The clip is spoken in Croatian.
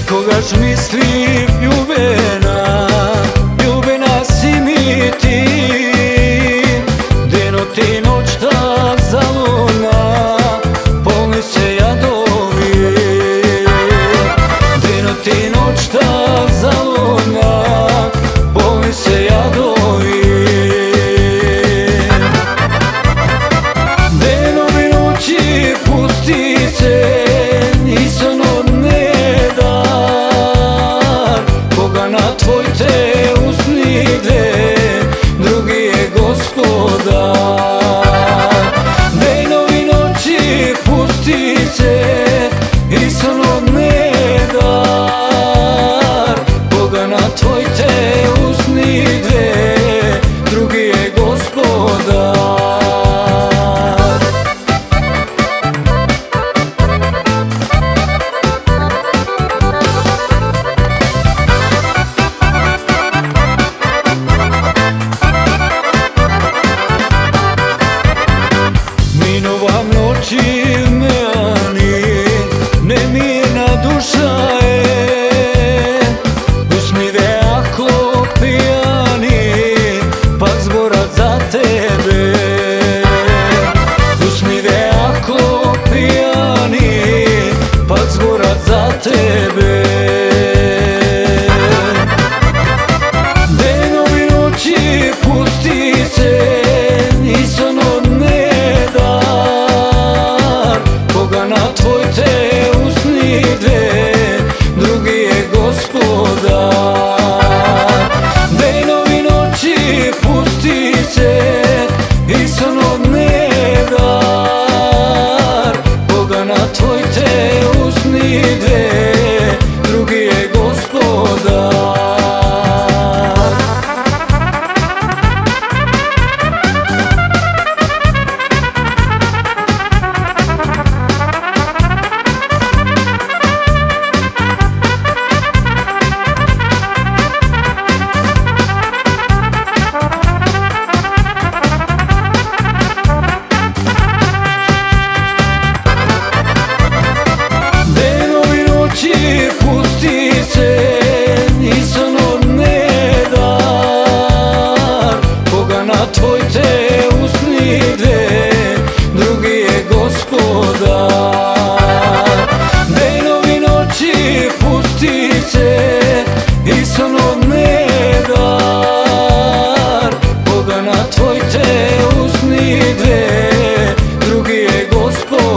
Kogaž misli ljubena, ljubena si mi ti. Deno ti noć ta zaluna, polni se jadovi. Deno ti noć ta zaluna, polni se jadovi. Denovi noći pustice, nisam od tvoj te usnide, drugi je gospodar. Dejnovi noći pustice, Isun od nedar. Boga na tvoj te usnide, drugi je gospodar. Minovam noći me ani, nemirna duša je. Usmive ako pijani, pak zborat za tebe. Usmive ako pijani, pak zborat za tebe. Denovi noći pustice, nisam od na tvoj te usnide, drugi je gospodar. Dejnovi noći pustice, Isun od nedar. Boga na tvoj te usnide, drugi je gospodar. Pustice, nisam od nedar. Boga na tvoj te usnide, drugi je gospodar. Dejnovi noći pustice, Isun od nedar. Boga na tvoj te usnide, drugi je gospodar.